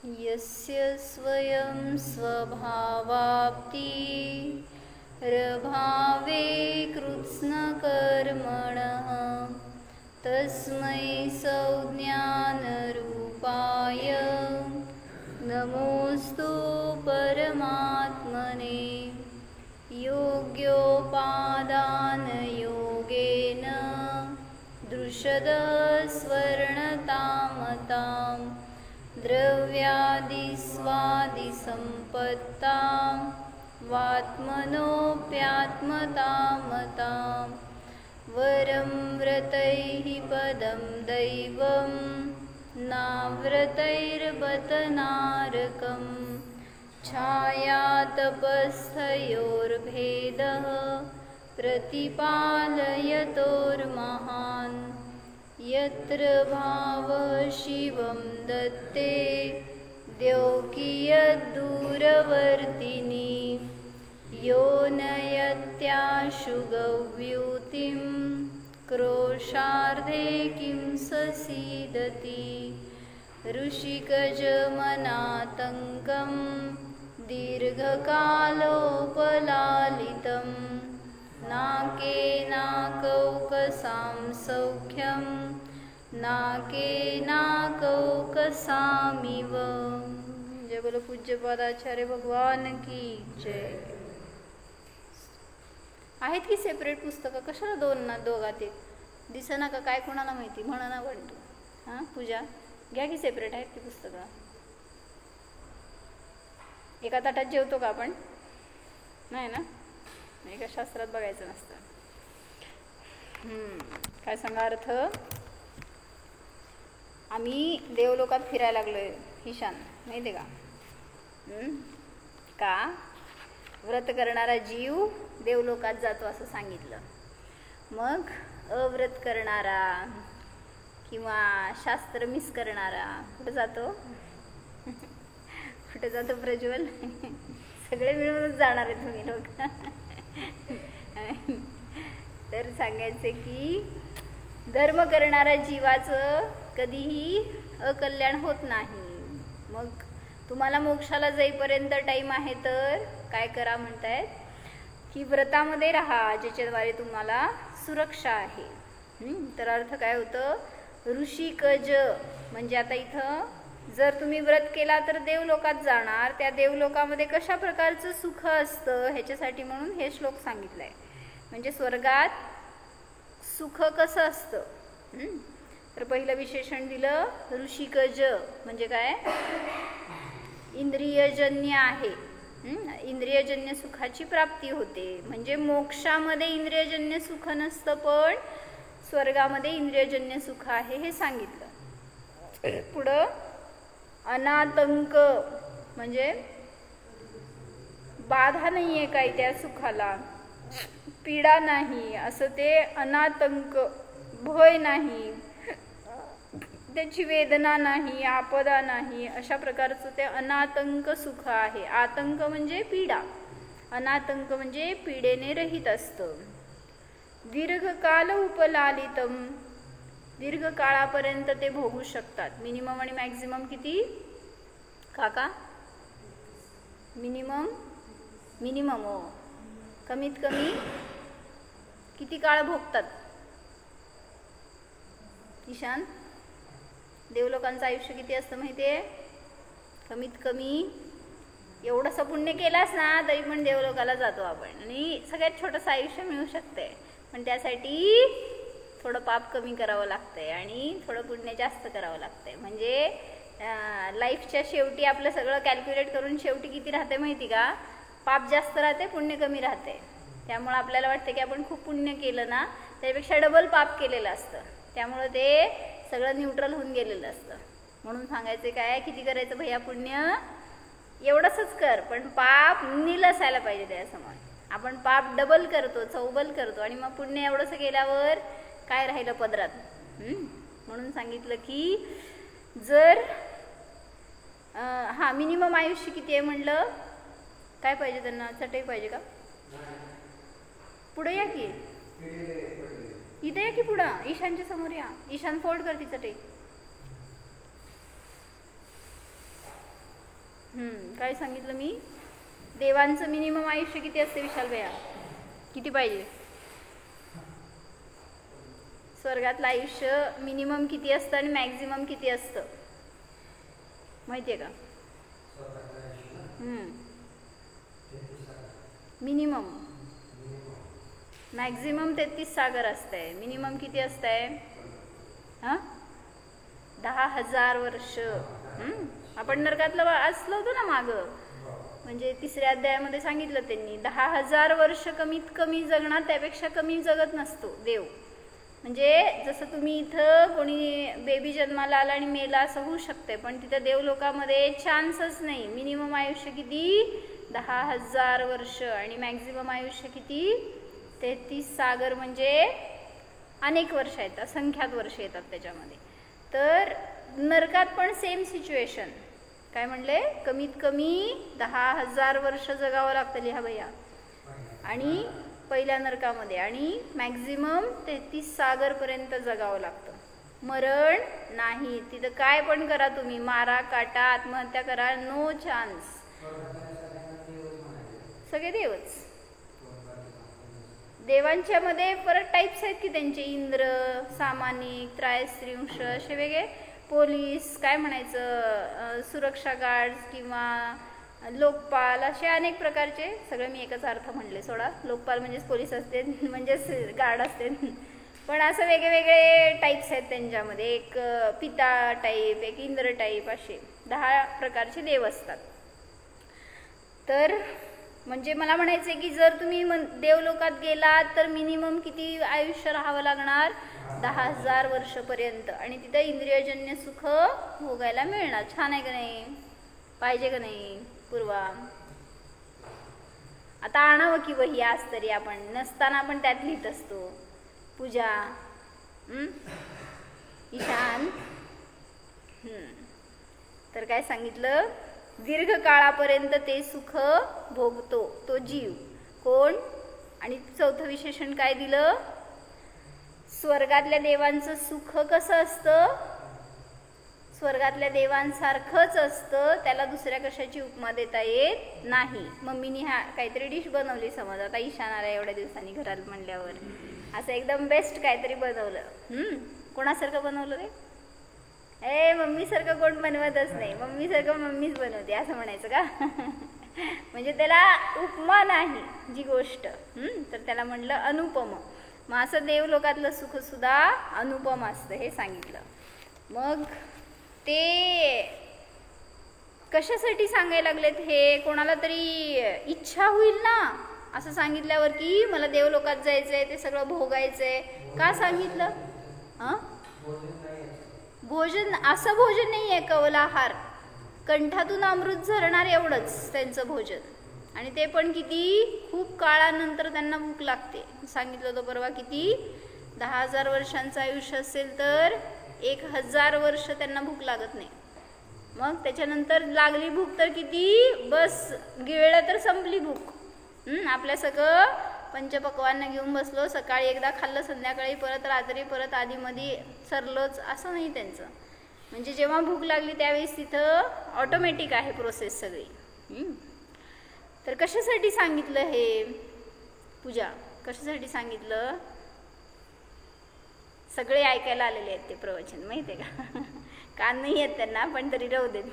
यस्य स्वयं स्वभावाप्तिरभावे कृत्स्नकर्मणः तस्मै संज्ञानरूपाय नमोऽस्तु परमात्मने। योग्योपादानयोगेन दृशदस्वर्णतामतां द्रव्यादिस्वादिसम्पत्तां वात्मनोऽप्यात्मतामतां वरं व्रतैः पदं दैवं नाव्रतैर्बत नारकम् छायातपस्थयोर्भेदः प्रतिपालयतोर्महान् यत्र भावः शिवं दत्ते द्यौकियद्दूरवर्तिनी यो नयत्याशु गव्यूतिं क्रोशार्धे किं ससीदति ऋषिकजमनातङ्कं दीर्घकालोपलालितं नाके नाकौकसां सौख्यं नाके नाकौकसामिव। जय बोलो पूज्यपादाचार्य भगवान की जय। आहेत की सेपरेट पुस्तकं, कशाला दोघात एक दिसना का काय, कोणाला माहिती, म्हणा ना म्हणतो। हां पूजा घ्या की, सेपरेट आहेत ती पुस्तकं। एका ताटात जेवतो का आपण? नाही ना, एका शास्त्रात बघायचं नसतं। काय सांगा अर्थ? आम्ही देवलोकात फिरायला लागलोय ईशान, माहिती का? का व्रत करणारा जीव देवलोकात जातो असं सांगितलं। मग अव्रत करणारा किंवा शास्त्र मिस करणारा कुठं जातो? कुठे जातो प्रज्वल? सगळे मिळूनच जाणार आहे तुम्ही लोक। तर सांगायचे की धर्म करणाऱ्या जीवाचं कधीही अकल्याण होत नाही। मग तुम्हाला मोक्षाला जाईपर्यंत टाईम आहे, तर काय करा म्हणतायत की व्रतामध्ये राहा, ज्याच्याद्वारे तुम्हाला सुरक्षा आहे। तर अर्थ काय होतं? ऋषिकज म्हणजे आता इथं जर तुम्ही व्रत केला तर देवलोकात जाणार, त्या देवलोकामध्ये कशा प्रकारचं सुख असतं ह्याच्यासाठी म्हणून हे श्लोक सांगितलाय। म्हणजे स्वर्गात सुख कसं असतं? तर पहिलं विशेषण दिलं ऋषिकज म्हणजे काय? इंद्रियजन्य आहे। इंद्रियजन्य सुखाची प्राप्ती होते। म्हणजे मोक्षामध्ये इंद्रियजन्य सुख नसतं, पण स्वर्गामध्ये इंद्रियजन्य सुख आहे हे सांगितलं। पुढं अनातंक म्हणजे बाधा नाहीये काय त्या सुखाला, पीडा नाही, असं ते अनातंक, भय नाही, त्याची वेदना नाही, आपदा नाही, अशा प्रकारचं ते अनातंक सुख आहे। आतंक म्हणजे पीडा, अनातंक म्हणजे पीडेने रहित असतं। दीर्घकाल उपलालितम, दीर्घ काळापर्यंत ते भोगू शकतात। मिनिमम आणि मॅक्झिमम किती काका? मिनिमम हो, कमीत कमी किती काळ भोगतात ईशान? देवलोकांचं आयुष्य किती असतं माहितीये? कमीत कमी एवढंसं पुण्य केलास ना तरी पण देवलोकाला जातो आपण, आणि सगळ्यात छोटंसं आयुष्य मिळू शकते, पण त्यासाठी थोडं पाप कमी करावं लागतंय आणि थोडं पुण्य जास्त करावं लागतंय। म्हणजे लाईफच्या शेवटी आपलं सगळं कॅल्क्युलेट करून शेवटी किती राहते माहिती का? पाप जास्त राहते, पुण्य कमी राहते। त्यामुळे आपल्याला वाटतं की आपण खूप पुण्य केलं ना, त्यापेक्षा डबल पाप केलेलं असतं, त्यामुळं ते सगळं न्यूट्रल होऊन गेलेलं असतं। म्हणून सांगायचं काय, किती करायचं भैया पुण्य? एवढंच कर, पण पाप नील असायला पाहिजे त्यासमोर। आपण पाप डबल करतो, चौबल करतो, आणि मग पुण्य एवढंसं केल्यावर काय राहिलं पदरात? म्हणून सांगितलं की जर मिनिमम आयुष्य किती आहे म्हणलं? काय पाहिजे त्यांना? चटई पाहिजे का? पुढे या की, इथे या की पुढं, ईशानच्या समोर या। ईशान फोल्ड कर ती चटई। काय सांगितलं मी? देवांचं मिनिमम आयुष्य किती असते विशाल भैया? किती पाहिजे? स्वर्गातलं आयुष्य मिनिमम किती असतं आणि मॅक्झिमम किती असतं माहितीये का? मिनिमम मॅक्झिमम 33 सागर असतंय. मिनिमम किती असतंय? 10,000 वर्ष. आपण नरकातलं असलो होतो ना माग, म्हणजे 3ऱ्या अध्यायामध्ये सांगितलं त्यांनी 10,000 वर्ष कमीत कमी जगणार, त्यापेक्षा कमी जगत नसतो देव. म्हणजे जसं तुम्ही इथं कोणी बेबी जन्माला आला आणि मेला असं होऊ शकते, पण तिथं देवलोकामध्ये चान्सच नाही. मिनिमम आयुष्य किती? 10,000 वर्ष. आणि मॅक्झिमम आयुष्य किती? 33 सागर. म्हणजे अनेक वर्ष आहेत, असंख्यात वर्ष येतात त्याच्यामध्ये. तर नरकात पण सेम सिच्युएशन. काय म्हणले? कमीत कमी 10,000 वर्ष जगावं लागतं. लिहा भैया. आणि पहिल्या नरकामध्ये आणि मॅक्झिमम 33 सागर पर्यंत जगावं लागतं. मरण नाही तिथं. काय पण करा तुम्ही, मारा, काटा, आत्महत्या करा, नो चान्स. सगळे देवच. देवांच्या मध्ये परत टाइप्स आहेत की त्यांचे. इंद्र, सामानिक, त्रयस्त्रिंश, असे वेगळे. पोलीस, काय म्हणायचं, सुरक्षा गार्ड किंवा लोकपाल, असे अनेक प्रकारचे. सगळे मी एकच अर्थ म्हणले, सोडा. लोकपाल म्हणजेच पोलीस असते, म्हणजेच गार्ड असते, पण असं वेगळे टाइप्स आहेत त्यांच्यामध्ये. एक पिता टाईप, एक इंद्र टाईप, असे 10 प्रकारचे देव असतात. तर म्हणजे मला म्हणायचं आहे की जर तुम्ही देवलोकात गेलात तर मिनिमम किती आयुष्य राहावं लागणार? 10,000 वर्षपर्यंत. आणि तिथं इंद्रियजन्य सुख भोगायला मिळणार. छान आहे का नाही? पाहिजे का नाही पूर्वा? आता आणावं की वही आज तरी. आपण नसताना आपण त्यात लिहित असतो. पूजा, ईशान. तर काय सांगितलं? दीर्घ काळापर्यंत ते सुख भोगतो तो जीव. कोण? आणि 4थं विशेषण काय दिलं? स्वर्गातल्या देवांचं सुख कसं असतं? स्वर्गातल्या देवांसारखंच असतं. त्याला दुसऱ्या कशाची उपमा देता येत नाही. मम्मीनी काहीतरी डिश बनवली समज. आता ईशान आला एवढ्या दिवसांनी घरात म्हणल्यावर, असं एकदम बेस्ट काहीतरी बनवलं. कोणासारखं बनवलं रे? मम्मी सारखं कोण बनवतच नाही. मम्मी सारखं मम्मीच बनवते असं म्हणायचं का? म्हणजे त्याला उपमा नाही जी गोष्ट. तर त्याला म्हणलं अनुपम. मग असं देवलोकातलं सुख सुद्धा अनुपम असतं हे सांगितलं. मग ते कशासाठी सांगायला लागलेत हे? कोणाला तरी इच्छा होईल ना असं सांगितल्यावर की मला देवलोकात जायचंय, ते सगळं भोगायचंय. का सांगितलं? भोजन असं भोजन नाही आहे कवलाहार. कंठातून अमृत झरणार एवढंच त्यांचं भोजन. आणि ते पण किती? खूप काळानंतर त्यांना भूक लागते. सांगितलं होतं परवा किती? 10,000 वर्षांचं आयुष्य असेल तर 1,000 वर्ष त्यांना भूक लागत नाही. मग त्याच्यानंतर लागली भूक तर किती? बस गिळलं तर संपली भूक. आपल्या सगळं पंचपक्वान्न घेऊन बसलो, सकाळी एकदा खाल्लं, संध्याकाळी परत, रात्री परत, आधीमध्ये सरलोच असं नाही त्यांचं. म्हणजे जेव्हा भूक लागली त्यावेळेस तिथं ऑटोमॅटिक आहे प्रोसेस सगळी. तर कशासाठी सांगितलं हे? पूजा कशासाठी सांगितलं? सगळे ऐकायला आलेले आहेत ते प्रवचन, माहिती आहे का? कान नाही आहेत त्यांना, पण तरी राहू देत.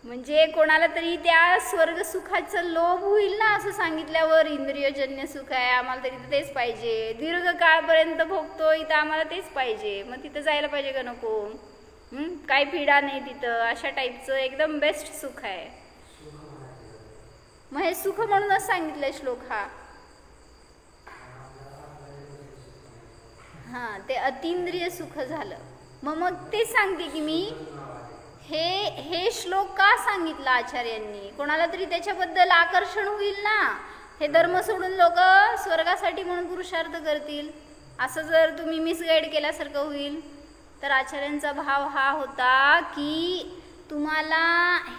म्हणजे कोणाला तरी त्या स्वर्ग सुखाचं लोभ होईल ना असं सांगितल्यावर. इंद्रियजन्य सुख आहे, आम्हाला तरी तेच पाहिजे. दीर्घ काळपर्यंत भोगतो इथं, आम्हाला तेच पाहिजे. मग तिथं जायला पाहिजे का नको? काही पीडा नाही तिथं, अशा टाईपचं एकदम बेस्ट सुख आहे. मग हे सुख म्हणूनच सांगितलंय श्लोक हा. ते अतिंद्रिय सुख झालं. मग तेच सांगते की मी, हे श्लोक का सांगितला आचार्यांनी? कोणाला तरी त्याच्याबद्दल आकर्षण होईल ना. हे धर्म सोडून लोक स्वर्गासाठी म्हणून पुरुषार्थ करतील, असं जर तुम्ही मिसगाईड केल्यासारखं होईल. तर आचार्यांचा भाव हा होता की तुम्हाला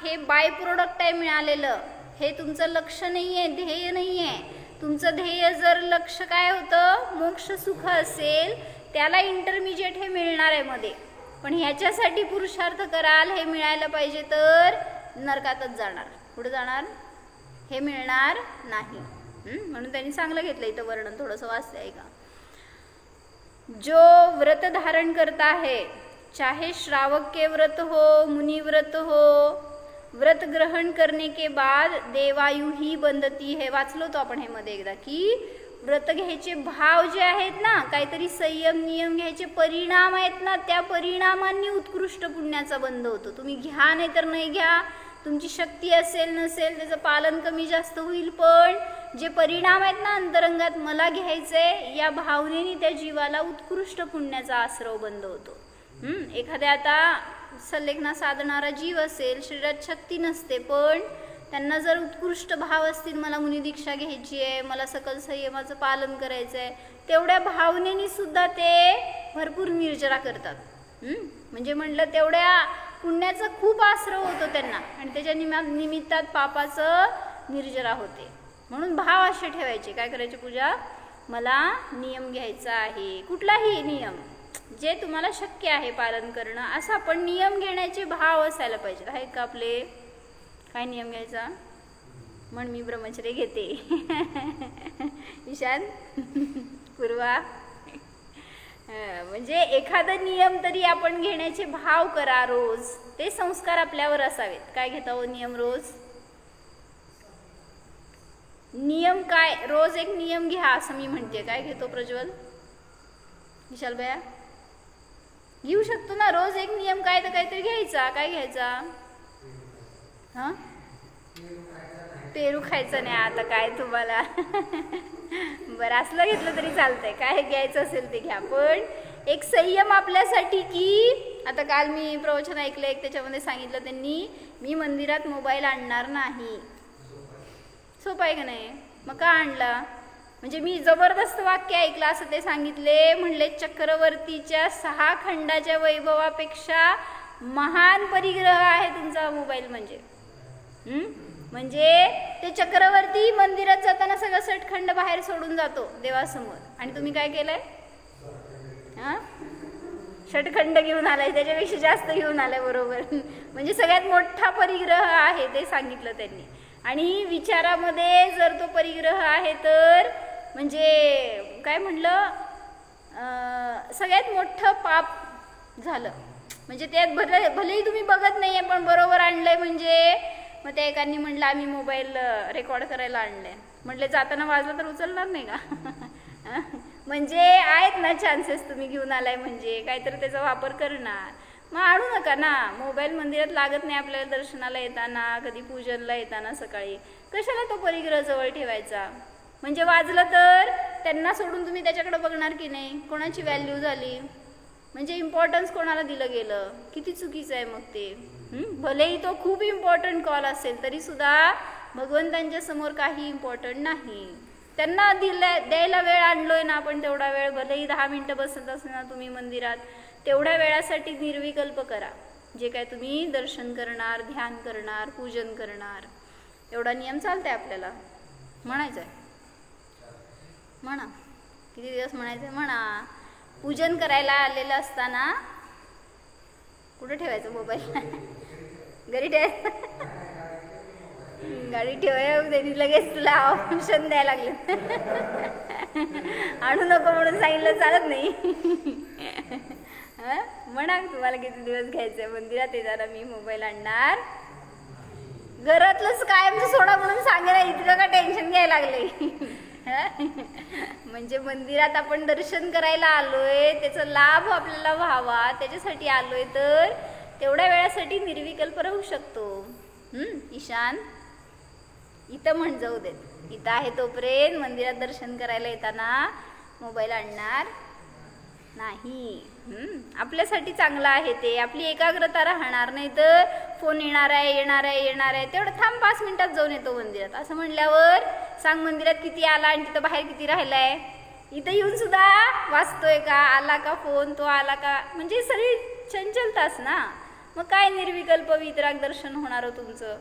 हे बाय प्रोडक्ट आहे मिळालेलं, हे तुमचं लक्ष नाही आहे, ध्येय नाही आहे. तुमचं ध्येय जर लक्ष काय होतं? मोक्ष सुख असेल, त्याला इंटरमिजिएट हे मिळणार आहे मध्ये. पण ह्याच्यासाठी पुरुषार्थ कराल, हे मिळायला पाहिजे तर नरकातच जाणार. कुठे जाणार? हे मिळणार नाही. म्हणून त्यांनी चांगलं घेतलं इथं वर्णन, थोडंसं वाचलंय ऐका. जो व्रत धारण करता है, चाहे श्रावक के व्रत हो, मुनि व्रत हो, व्रत ग्रहण करने के बाद देवायु ही बंधती है. वाचलो तो आपण हे मध्ये एकदा की व्रत घ्यायचे भाव जे आहेत ना, काहीतरी संयम नियम घ्यायचे परिणाम आहेत ना, त्या परिणामांनी उत्कृष्ट पुण्याचा बंध होतो. तुम्ही घ्या नाही तर नाही घ्या, तुमची शक्ती असेल नसेल त्याचं पालन कमी जास्त होईल, पण जे परिणाम आहेत ना अंतरंगात, मला घ्यायचंय या भावनेने त्या जीवाला उत्कृष्ट पुण्याचा आश्रव बंद होतो. एखाद्या आता सल्लेखना साधणारा जीव असेल, शरीरात शक्ती नसते, पण त्यांना जर उत्कृष्ट भाव असतील, मला मुनी दीक्षा घ्यायची आहे, मला सकल संयमाचं पालन करायचं आहे, तेवढ्या भावनेने सुद्धा ते भरपूर निर्जरा करतात. म्हणजे म्हटलं तेवढ्या पुण्याचा खूप आश्रव होतो त्यांना, आणि त्याच्या निमित्तात पापाचं निर्जरा होते. म्हणून भाव असे ठेवायचे. काय करायचे पूजा? मला नियम घ्यायचा आहे, कुठलाही नियम जे तुम्हाला शक्य आहे पालन करणं, असा पण नियम घेण्याचे भाव असायला पाहिजे. आहेत का आपले? काय नियम घ्यायचा? म्हण मी ब्रह्मचर्य घेते. ईशान, पूर्वा, म्हणजे एखादा नियम तरी आपण घेण्याचे भाव करा रोज. ते संस्कार आपल्यावर असावेत. काय घेता हो नियम रोज? नियम काय? रोज एक नियम घ्या असं मी म्हणते. काय घेतो प्रज्वल? विशाल भैया घेऊ शकतो ना रोज एक नियम, काय तर काहीतरी घ्यायचा. काय घ्यायचा? हा, पेरू खायचं नाही आता. काय तुम्हाला बरं असलं घेतलं तरी चालतंय, काय घ्यायचं असेल ते घ्या, पण एक संयम आपल्यासाठी. की आता काल मी प्रवचन ऐकलं एक, त्याच्यामध्ये सांगितलं त्यांनी, मी मंदिरात मोबाईल आणणार नाही. सोपं आहे का नाही? मग का आणला? म्हणजे मी जबरदस्त वाक्य ऐकलं असं ते सांगितले. म्हणले चक्रवर्तीच्या 6 खंडाच्या वैभवापेक्षा महान परिग्रह आहे तुमचा मोबाईल. म्हणजे ते चक्रवर्ती मंदिरात जाताना सगळं सटखंड बाहेर सोडून जातो देवासमोर, आणि तुम्ही काय केलंय? षटखंड घेऊन आलाय, त्याच्यापेक्षा जास्त घेऊन आलाय. बरोबर. म्हणजे सगळ्यात मोठा परिग्रह आहे ते सांगितलं त्यांनी. आणि विचारामध्ये जर तो परिग्रह आहे तर म्हणजे काय म्हणलं, सगळ्यात मोठं पाप झालं. म्हणजे त्यात भलेही तुम्ही बघत नाहीये पण बरोबर आणलंय. म्हणजे मग त्या एकांनी म्हणलं आम्ही मोबाईल रेकॉर्ड करायला आणलंय. म्हटले जाताना वाजलं तर उचलणार नाही का? म्हणजे आहेत ना चान्सेस, तुम्ही घेऊन आलाय म्हणजे काहीतरी त्याचा वापर करणार. मग आणू नका ना. मोबाईल मंदिरात लागत नाही आपल्याला दर्शनाला येताना, कधी पूजनला येताना सकाळी. कशाला तो परिग्रह जवळ ठेवायचा? म्हणजे वाजलं तर त्यांना सोडून तुम्ही त्याच्याकडे बघणार की नाही? कोणाची व्हॅल्यू झाली? म्हणजे इम्पॉर्टन्स कोणाला दिलं गेलं? किती चुकीचं आहे मग ते. भलेही तो खूप इम्पॉर्टंट कॉल असेल तरी सुद्धा भगवंतांच्या समोर काही इम्पॉर्टंट नाही. त्यांना द्यायला वेळ आणलोय ना आपण, तेवढा वेळ भलेही 10 मिनिटं बसत असणार तुम्ही मंदिरात, तेवढ्या वेळासाठी निर्विकल्प करा. जे काय तुम्ही दर्शन करणार, ध्यान करणार, पूजन करणार, एवढा नियम चालतंय आपल्याला. म्हणायचं आहे? म्हणा. किती दिवस म्हणायचंय? म्हणा. पूजन करायला आलेलं असताना कुठं ठेवायचं मोबाईल? घरी ठेवायचं? गाडी ठेवाय त्यांनी लगेच तुला ऑप्शन द्यायला लागले. आणू नको म्हणून सांगितलं चालत नाही. म्हणा तुम्हाला किती दिवस घ्यायचंय. मंदिरात येताना मी मोबाईल आणणार. घरातलंच कायमचं सोडा म्हणून सांगायला इतकं का टेन्शन घ्यायला लागले? म्हणजे मंदिरात आपण दर्शन करायला आलोय, त्याचा लाभ आपल्याला व्हावा त्याच्यासाठी आलोय, तर तेवढ्या वेळासाठी निर्विकल्प राहू शकतो. ईशान इथं म्हण जाऊ देत. इथं आहे तोपर्यंत मंदिरात दर्शन करायला येताना मोबाईल आणणार नाही. आपल्यासाठी चांगलं आहे ते. आपली एकाग्रता राहणार नाही. तर फोन येणार आहे तेवढं थांब 5 मिनिटात जाऊन येतो मंदिरात असं म्हणल्यावर सांग मंदिरात किती आला आणि तिथं बाहेर किती राहिलाय. इथं येऊन सुद्धा वाचतोय का, आला का फोन, तो आला का, म्हणजे सगळी चंचलताच ना. मग काय निर्विकल्प वितराग दर्शन होणार हो तुमचं.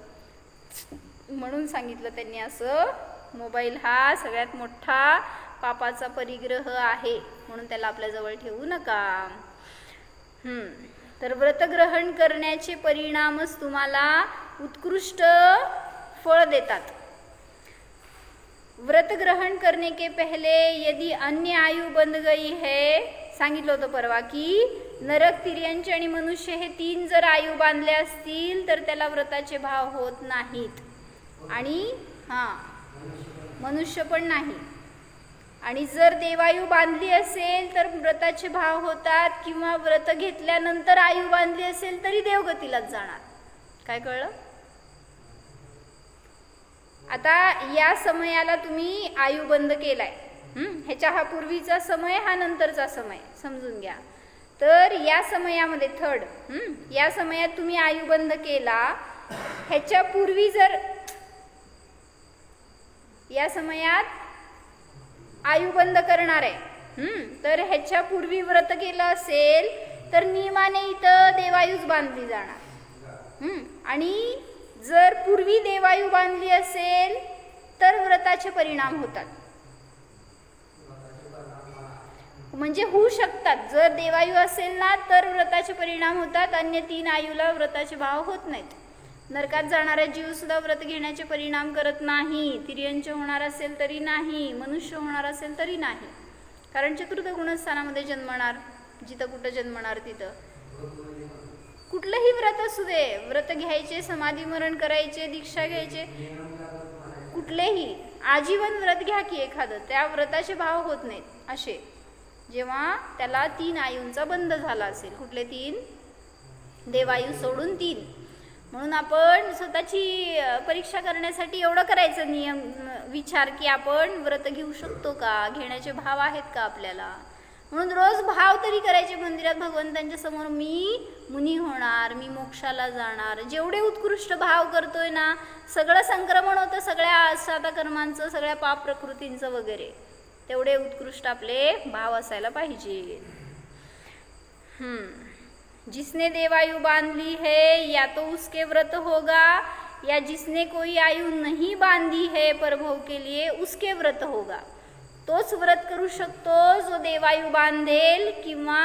म्हणून सांगितलं त्यांनी असं, मोबाईल हा सगळ्यात मोठा पापाचा परिग्रह आहे, म्हणून त्याला आपल्या जवळ ठेवू नका. तर व्रत ग्रहण करण्याचे परिणामच तुम्हाला उत्कृष्ट फळ देतात. व्रत ग्रहण करने के पहले यदि अन्य आयु बंध गई है, सांगितलं होतं परवा की नरक, तिर्यंच आणि मनुष्य हे 3 जर आयु बांधले असतील तर त्याला व्रताचे भाव होत नाहीत. आणि मनुष्य पण नाही. आणि जर देवायू बांधली असेल तर व्रताचे भाव होतात, किंवा व्रत घेतल्यानंतर आयु बांधली असेल तरी देवगतीलाच जाणार. काय कळलं? आता या समयाला तुम्ही आयु बंद केलाय. ह्याच्या हा पूर्वीचा समय, हा नंतरचा समय समजून घ्या. तर या समयामध्ये या समयात तुम्ही आयु बंद केला. ह्याच्या पूर्वी जर या समयात आयु बंद करणार आहे, तर ह्याच्या पूर्वी व्रत केलं असेल तर नियमाने इथं देवायुच बांधली जाणार. आणि जर पूर्वी देवायु बांधली असेल तर व्रताचे परिणाम होतात. म्हणजे होऊ शकतात. जर देवायु असेल ना तर व्रताचे परिणाम होतात, अन्य 3 आयुला व्रताचे भाव होत नाहीत. नरकात जाणारा जीव सुद्धा व्रत घेण्याचे परिणाम करत नाही. तिर्यंच होणार असेल तरी नाही, मनुष्य होणार असेल तरी नाही. कारण चतुर्थ गुणस्थानामध्ये जन्मणार, जिथं कुठं जन्मणार तिथं. कुठलंही व्रत असू दे, व्रत घ्यायचे, समाधी मरण करायचे, दीक्षा घ्यायचे, कुठलेही आजीवन व्रत घ्या की एखादं, त्या व्रताचे भाव होत नाहीत असे, जेव्हा त्याला 3 आयूंचा बंध झाला असेल. कुठले 3? देवायू सोडून 3. म्हणून आपण स्वतःची परीक्षा करण्यासाठी एवढं करायचं नियम विचार की आपण व्रत घेऊ शकतो का, घेण्याचे भाव आहेत का आपल्याला. म्हणून रोज भाव तरी करायचे मंदिरात भगवंतांच्या समोर, मी मुनी होणार, मी मोक्षाला जाणार. जेवढे उत्कृष्ट भाव करतोय ना, सगळं संक्रमण होतं सगळ्या साधा कर्मांचं, सगळ्या पाप प्रकृतींचं वगैरे. तेवढे उत्कृष्ट आपले भाव असायला पाहिजे. जिसने देवायु बांध ली है या तो उसके व्रत होगा, या जिसने कोई आयु नहीं बांधी है परभव के लिए उसके व्रत होगा. तोच व्रत करू शकतो जो देवायु बांधेल किंवा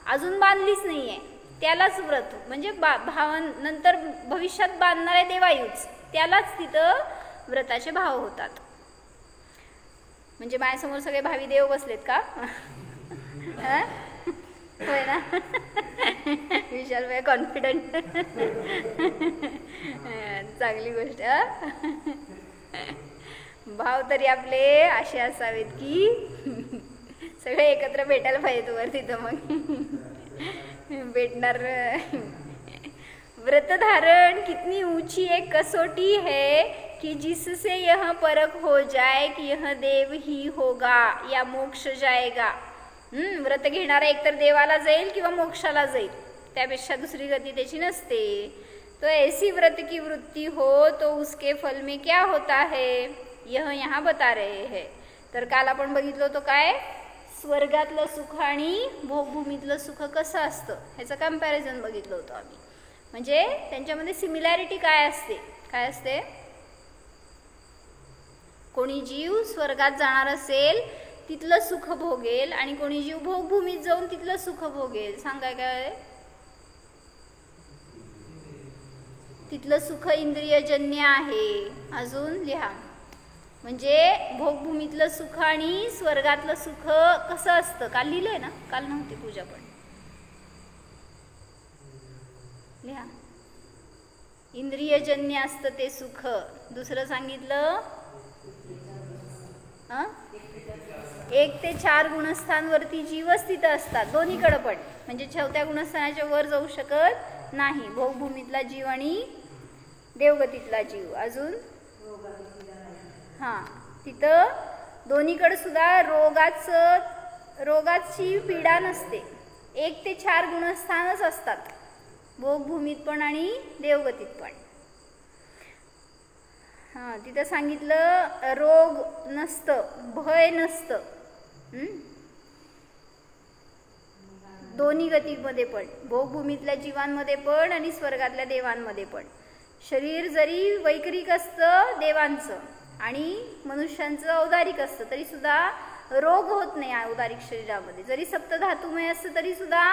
अजून बांधलीच नाहीये त्यालाच व्रत. म्हणजे नंतर भविष्यात बांधणार आहे देवायूच, त्यालाच तिथं व्रताचे भाव होतात. म्हणजे माझ्यासमोर सगळे भावी देव बसलेत का? होय ना? विशाल भाई कॉन्फिडंट. चांगली गोष्ट. भाव तरी आपले असे असावेत की सगळे एकत्र भेटायला पाहिजेत वर तिथं, मग भेटणार. व्रत धारण कितनी ऊंची एक कसोटी है कि जिससे यह परख हो जाए कि यह देव ही होगा या मोक्ष जाएगा. व्रत घेणारा एकतर देवाला जाईल किंवा मोक्षाला जाईल, त्यापेक्षा दुसरी गती त्याची नसते. तो ऐसी व्रत की वृत्ती हो तो उसके फल में क्या होता है यह यहाँ बता रहे हैं. तर काल आपण बघितलं होतं काय, स्वर्गातलं सुख आणि भोगभूमीतलं सुख कसं असतं ह्याचं कंपॅरिझन बघितलं होतं आम्ही. म्हणजे त्यांच्यामध्ये सिमिलॅरिटी काय असते, काय असते. कोणी जीव स्वर्गात जाणार असेल तिथलं सुख भोगेल आणि कोणी जीव भोगभूमीत जाऊन तिथलं सुख भोगेल. सांगाय काय, तिथलं सुख इंद्रियजन्य आहे. अजून लिहा. म्हणजे भोगभूमीतलं सुख आणि स्वर्गातलं सुख कसं असतं, काल लिहिलंय ना, काल नव्हती पूजा पण लिहा. इंद्रियजन्य असतं ते सुख. दुसरं सांगितलं 1 ते 4 गुणस्थानवरती जीवच तिथं असतात, दोन्हीकडं पण. म्हणजे 4थ्या गुणस्थानाच्या वर जाऊ शकत नाही भोगभूमीतला जीव आणि देवगतीतला जीव. अजून तिथं दोन्हीकडे सुद्धा रोगाची पीडा नसते. 1 ते 4 गुणस्थानच असतात भोगभूमीत पण आणि देवगतीत पण. तिथं सांगितलं रोग नसतं, भय नसतं. दोन्ही गतीमध्ये पण, भोगभूमीतल्या जीवांमध्ये पण आणि स्वर्गातल्या देवांमध्ये पण. शरीर जरी वैकरिक असतं देवांचं आणि मनुष्यांचं औदारिक असतं तरी सुद्धा रोग होत नाही औदारिक शरीरामध्ये. जरी सप्तधातुमय असतं तरी सुद्धा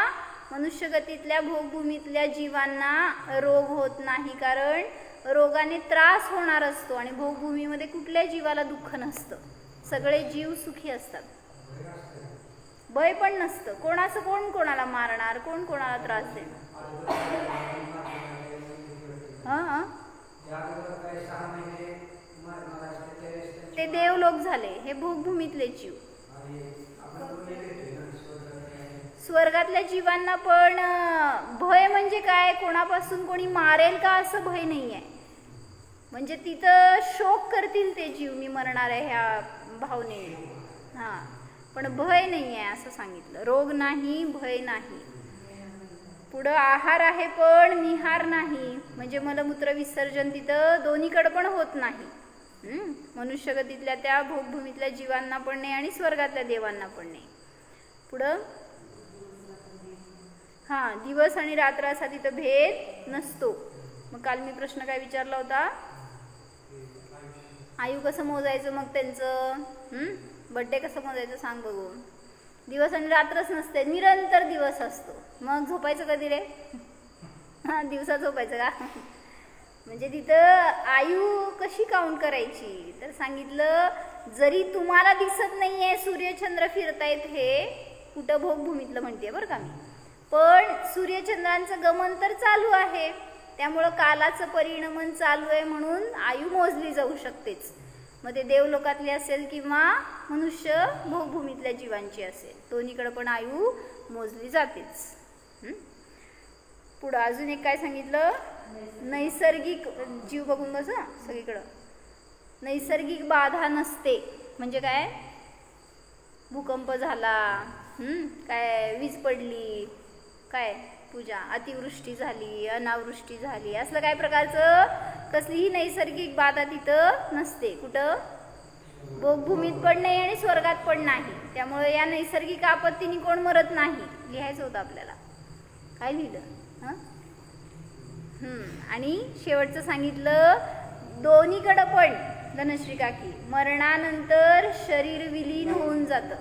मनुष्यगतीतल्या भोगभूमीतल्या जीवांना रोग होत नाही, कारण रोगाने त्रास होणार असतो आणि भोगभूमीमध्ये कुठल्या जीवाला दुःख नसतं, सगळे जीव सुखी असतात. भय पण नसतं. कोणाचं कोण कोणाला मारणार, कोण कोणाला त्रास देणार. हां, ते देवलोक झाले, हे भोगभूमीतले जीव. स्वर्गातल्या जीवांना पण भय म्हणजे काय, कोणापासून कोणी मारेल का असं भय नाही आहे. म्हणजे तिथं शोक करतील ते जीव, मी मरणार आहे ह्या भावनेने. हां, पण भय नाही आहे असं सांगितलं. रोग नाही, भय नाही. पुढं आहार आहे पण निहार नाही, म्हणजे मलमूत्र विसर्जन तिथं दोन्हीकडे पण होत नाही. मनुष्यगतीतल्या त्या भोगभूमीतल्या जीवांना पण नाही आणि स्वर्गातल्या देवांना पण नाही. पुढं हां, दिवस आणि रात्र असा तिथं भेद नसतो. मग काल मी प्रश्न काय विचारला होता, आयु कसं मोजायचं मग त्यांचं, बड्डे कसं मोजायचं सांग बघू. दिवस आणि रात्रच नसते, निरंतर दिवस असतो. मग झोपायचं कधी रे? हां, दिवसा झोपायचं का? म्हणजे तिथं आयु कशी काउंट करायची तर सांगितलं, जरी तुम्हाला दिसत नाहीये सूर्यचंद्र फिरतायत, हे कुठं भोगभूमीतलं म्हणते बरं का मी, पण सूर्यचंद्रांचं गमन तर चालू आहे, त्यामुळं कालाचं परिणमन चालू आहे म्हणून आयु मोजली जाऊ शकतेच. मग ते देवलोकातली असेल किंवा मनुष्य भोगभूमीतल्या जीवांची असेल, दोन्हीकडे पण आयु मोजली जातेच. पुढं अजून एक काय सांगितलं, नैसर्गिक जीव बघून बस सगळीकडं. नैसर्गिक बाधा नसते म्हणजे काय, भूकंप झाला, काय वीज पडली, काय पूजा, अतिवृष्टी झाली, अनावृष्टी झाली, असलं काय प्रकारचं कसलीही नैसर्गिक बाधा तिथं नसते. कुठं भोगभूमीत पण नाही आणि स्वर्गात पण नाही. त्यामुळे या नैसर्गिक आपत्तीने कोण मरत नाही. लिहायचं होतं आपल्याला, काय लिहिलं. आणि शेवटचं सांगितलं, दोन्हीकडं पण धनश्री काकी, मरणानंतर शरीर विलीन होऊन जातं.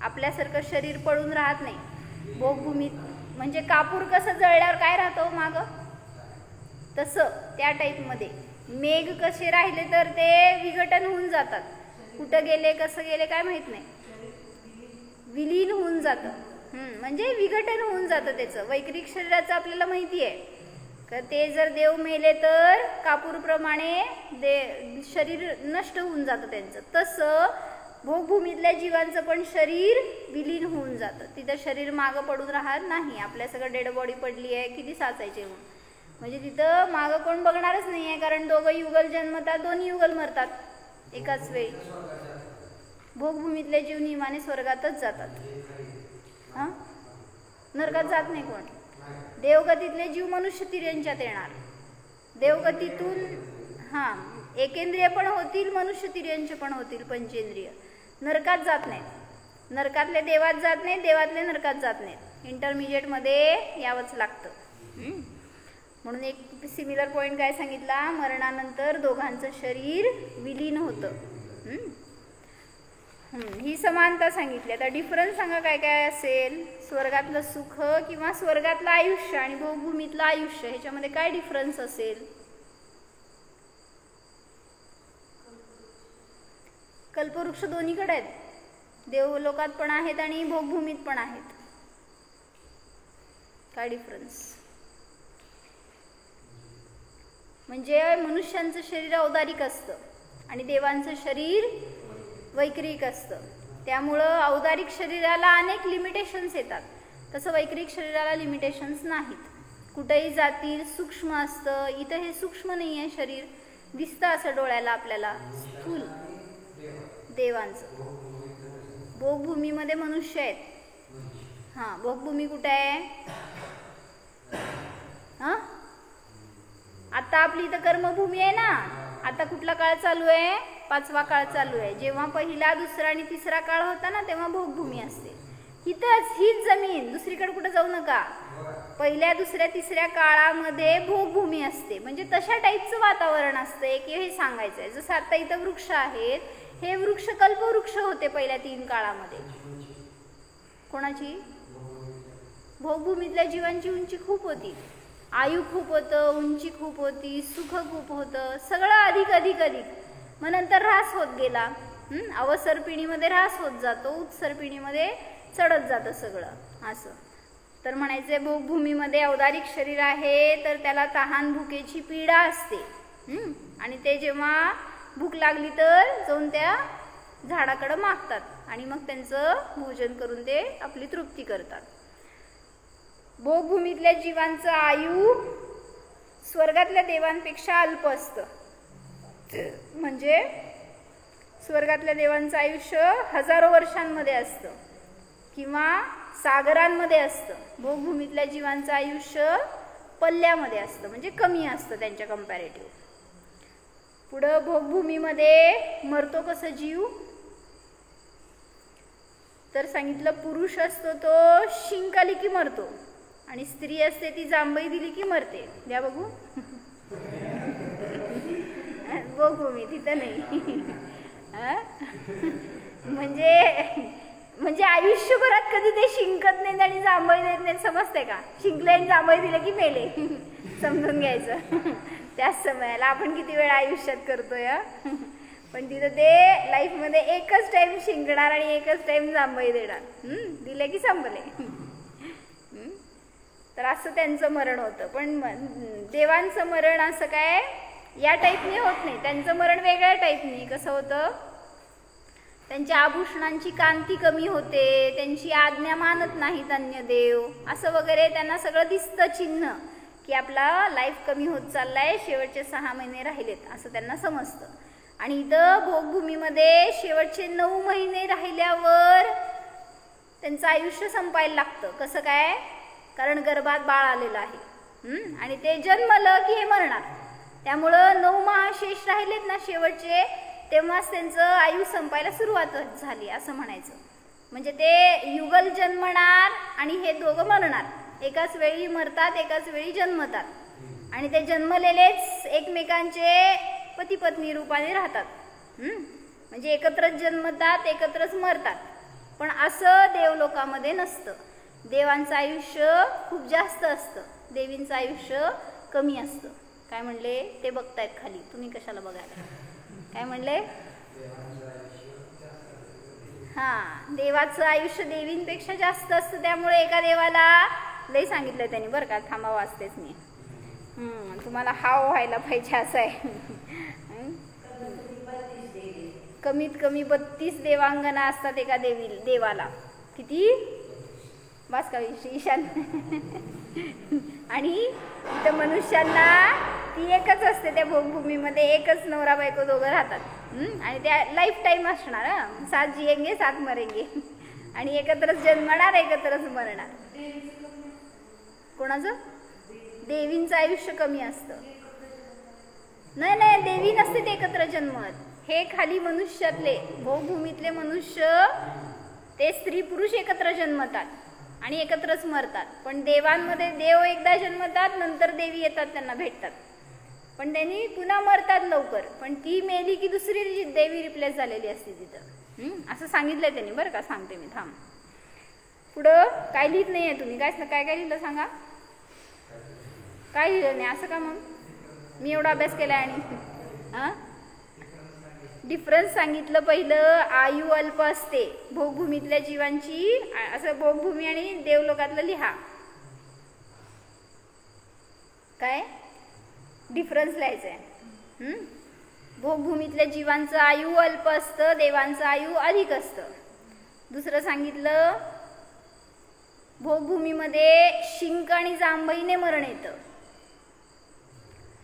आपल्यासारखं शरीर पडून राहत नाही भोगभूमीत. म्हणजे कापूर कसं जळल्यावर काय राहतं मागं, तसं त्या टाईपमध्ये मेघ कसे राहिले तर ते विघटन होऊन जातात. कुठं गेले कसं गेले काय माहित नाही, विलीन होऊन जातं. म्हणजे विघटन होऊन जातं त्याचं. वैक्रिक शरीराचं आपल्याला माहिती आहे का, ते जर देव मेले तर कापूरप्रमाणे शरीर नष्ट होऊन जातं त्यांचं. तसं भोगभूमीतल्या जीवांचं पण शरीर विलीन होऊन जातं. तिथं शरीर मागं पडून राहत नाही. आपल्या सगळं डेड बॉडी पडली आहे, किती साचायचे म्हणून, म्हणजे तिथं मागं कोण बघणारच नाही आहे, कारण दोघं युगल जन्मतात, दोन्ही युगल मरतात एकाच वेळी. भोगभूमीतले जीव नियमाने स्वर्गातच जातात. हां, नरकात जात नाही कोण. देवगतीतले जीव मनुष्य तिर्यंच्यात येणार. देवगतीतून हां एकेंद्रिय पण होतील, मनुष्य तिर्यंचे पण होतील, पंचेंद्रिय. नरकात जात नाहीत. नरकातले देवात जात नाहीत, देवातले नरकात जात नाहीत. इंटरमिजिएटमध्ये यावंच लागतं. म्हणून एक सिमिलर पॉईंट काय सांगितला, मरणानंतर दोघांचं शरीर विलीन होतं. ही समानता सांगितली. आता डिफरन्स सांगा काय काय असेल. स्वर्गातलं सुख किंवा स्वर्गातलं आयुष्य आणि भोगभूमीतलं आयुष्य, ह्याच्यामध्ये काय डिफरन्स असेल. कल्पवृक्ष दोन्हीकडे आहेत, देवलोकात पण आहेत आणि भोगभूमीत पण आहेत. काय डिफरन्स. म्हणजे मनुष्यांचं शरीर औदारिक असतं आणि देवांचं शरीर वैक्रिक असतं. त्यामुळं औदारिक शरीराला अनेक लिमिटेशन्स येतात, तसं वैक्रिक शरीराला लिमिटेशन्स नाहीत. कुठेही जातील, सूक्ष्म असतं. इथं हे सूक्ष्म नाही आहे शरीर, दिसतं असं डोळ्याला आपल्याला स्थूल. देवांचं भोगभूमीमध्ये मनुष्य आहेत. हां, भोगभूमी कुठे आहे. हां, आता आपली इथं कर्मभूमी आहे ना. आता कुठला काळ चालू आहे, 5वा काळ चालू आहे. जेव्हा पहिला, दुसरा आणि तिसरा काळ होता ना, तेव्हा भोगभूमी असते. इथंच हीच जमीन, दुसरीकडे कुठं जाऊ नका. पहिल्या, दुसऱ्या, तिसऱ्या काळामध्ये भोगभूमी असते. म्हणजे तशा टाईपचं वातावरण असतं. एक हे सांगायचं आहे. जसं आता इथं वृक्ष आहेत, हे वृक्ष कल्पवृक्ष होते पहिल्या 3 काळामध्ये. कोणाची. भोगभूमीतल्या जीवांची उंची खूप होती, आयु खूप होतं, उंची खूप होती, सुख खूप होतं, सगळं अधिक अधिक अधिक. मग नंतर ऱ्हास होत गेला. अवसर पिढीमध्ये ऱ्हास होत जातो, उत्सर पिढीमध्ये चढत जातं सगळं असं. तर म्हणायचे भोगभूमीमध्ये औदारिक शरीर आहे तर त्याला तहान भुकेची पीडा असते. आणि ते जेव्हा भूक लागली तर जाऊन त्या झाडाकडं मागतात आणि मग त्यांचं भोजन करून ते आपली तृप्ती करतात. भोगभूमीतल्या जीवांचं आयु स्वर्गातल्या देवांपेक्षा अल्प असतं. म्हणजे स्वर्गातल्या देवांचं आयुष्य हजारो वर्षांमध्ये असतं किंवा सागरांमध्ये असतं. भोगभूमीतल्या जीवांचं आयुष्य पल्ल्यामध्ये असतं, म्हणजे कमी असतं त्यांच्या कंपॅरेटिव्ह. पुढं भोगभूमीमध्ये मरतो कसं जीव, तर सांगितलं पुरुष असतो तो शिंक आली की मरतो आणि स्त्री असते ती जांभई दिली की मरते. द्या बघू. भोगभूमी तिथं नाही. म्हणजे आयुष्यभरात कधी ते शिंकत नाहीत आणि जांभई देत नाहीत, समजते का? शिंकले आणि जांभई दिले की मेले, समजून घ्यायचं. त्याच समयाला आपण किती वेळा आयुष्यात करतोय. पण तिथं ते लाईफमध्ये एकच टाइम शिंकणार आणि एकच टाइम जांभई देणार, दिले की संपले. तर असं त्यांचं मरण होतं. पण देवांचं मरण असं काय या टाईपने होत नाही, त्यांचं मरण वेगळ्या टाईपने. कसं होतं, त्यांच्या आभूषणांची कांती कमी होते, त्यांची आज्ञा मानत नाहीत अन्य देव, असं वगैरे त्यांना सगळं दिसतं चिन्ह की आपला लाईफ कमी होत चाललाय, शेवटचे 6 महिने राहिलेत असं त्यांना समजतं. आणि इथं भोगभूमीमध्ये शेवटचे 9 महिने राहिल्यावर त्यांचं आयुष्य संपायला लागतं. कसं काय? कारण गर्भात बाळ आलेलं आहे आणि ते जन्मलं की हे मरणार. त्यामुळं 9 महाशेष राहिलेत ना शेवटचे, तेव्हाच त्यांचं आयु संपायला सुरुवात झाली असं म्हणायचं. म्हणजे ते युगल जन्मणार आणि हे दोघं मरणार, एकाच वेळी मरतात, एकाच वेळी जन्मतात. आणि ते जन्मलेलेच एकमेकांचे पती पत्नी रूपाने राहतात. म्हणजे एकत्रच जन्मतात, एकत्रच मरतात. पण असं देवलोकामध्ये नसतं. देवांचं आयुष्य खूप जास्त असतं, देवींचं आयुष्य कमी असतं. काय म्हणले ते बघतायत खाली, तुम्ही कशाला बघायला? काय म्हणले? हां, देवाचं आयुष्य देवींपेक्षा जास्त असतं. त्यामुळे एका देवाला लई सांगितलं त्यांनी बरं का, थांबा वाचतेच मी. तुम्हाला हाव व्हायला पाहिजे असं आहे. कमीत कमी 32 देवांगना असतात एका देवाला. किती? बस का ईशान. आणि इथं मनुष्यांना ती एकच असते. त्या भोगभूमीमध्ये एकच नवरा बायको दोघं राहतात आणि त्या लाईफ टाईम असणार. 7 जिएंगे 7 मरेंगे. आणि एकत्रच जन्मणार, एकत्रच मरणार. कोणाचं? देवींचं आयुष्य कमी असतं. नाही, देवी नसते ते एकत्र जन्मत. हे खाली मनुष्यातले, भोगभूमीतले मनुष्य, ते स्त्री पुरुष एकत्र जन्मतात आणि एकत्रच मरतात. पण देवांमध्ये देव एकदा जन्मतात, नंतर देवी येतात त्यांना भेटतात, पण त्यांनी पुन्हा मरतात लवकर. पण ती मेली की दुसरी देवी रिप्लेस झालेली असते तिथं. असं सांगितलंय त्यांनी बरं का. सांगते मी, थांब. पुढं काय लिहित नाही आहे तुम्ही? काय लिहिलं सांगा? काय लिहिलं नाही असं का? मग मी एवढा अभ्यास केला आणि डिफरन्स सांगितलं. पहिलं, आयु अल्प असते भोगभूमीतल्या जीवांची. असं भोगभूमी आणि देवलोकातलं लिहा. काय डिफरन्स लिहायचंय? भोगभूमीतल्या जीवांचं आयु अल्प असतं, देवांचं आयु अधिक असतं. दुसरं सांगितलं, भोगभूमीमध्ये शिंक आणि जांभईने मरण येतं.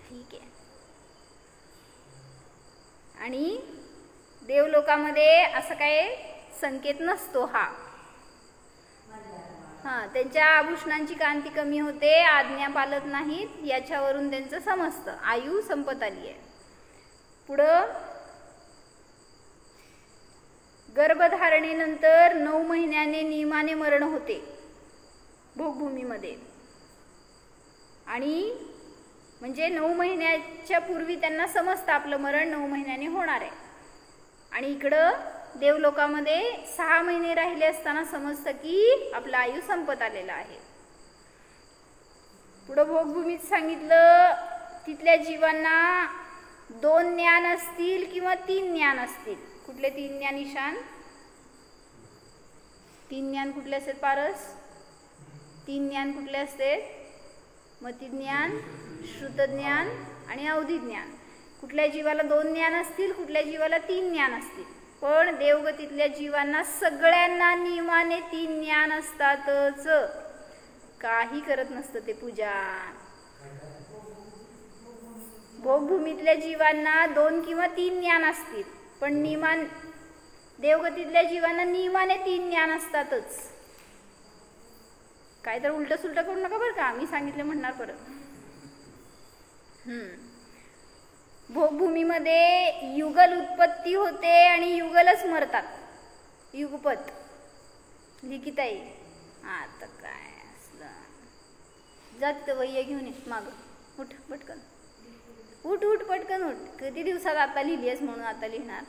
ठीक आहे. आणि देवलोकामध्ये असं काय संकेत नसतो. त्यांच्या आभूषणांची कांती कमी होते, आज्ञा पाळत नाहीत, याच्यावरून त्यांचं समजतं आयु संपत आली आहे. पुढं, गर्भधारणेनंतर 9 महिन्याने नियमाने मरण होते भोगभूमीमध्ये. आणि म्हणजे 9 महिन्याच्या पूर्वी त्यांना समजतं आपलं मरण 9 महिन्याने होणार आहे. आणि इकडं देवलोकामध्ये 6 महिने राहिले असताना समजतं की आपलं आयु संपत आलेलं आहे. पुढं भोगभूमीत सांगितलं तिथल्या जीवांना 2 ज्ञान असतील किंवा 3 ज्ञान असतील. कुठले 3 ज्ञान ईशान? 3 ज्ञान कुठले असतात पारस? 3 ज्ञान कुठले असते? मतिज्ञान, श्रुतज्ञान आणि अवधिज्ञान. कुठल्या जीवाला 2 ज्ञान असतील, कुठल्या जीवाला 3 ज्ञान असतील. पण देवगतीतल्या जीवांना सगळ्यांना नियमाने 3 ज्ञान असतातच. काही करत नसतं ते पूजा. भोगभूमीतल्या जीवांना 2 किंवा 3 ज्ञान असतील, पण नियमान देवगतीतल्या जीवांना नियमाने 3 ज्ञान असतातच. काय तर उलट सुलट करू नका बरं का, मी सांगितलं म्हणणार परत. भोगभूमीमध्ये युगल उत्पत्ती होते आणि युगलच मरतात. युगपत लिखित आहे. आता काय असलं जात वह्य घेऊन ये माग. उठ पटकन, उठ उठ पटकन उठ. किती दिवसात आता लिहिली आहेस म्हणून आता लिहिणार.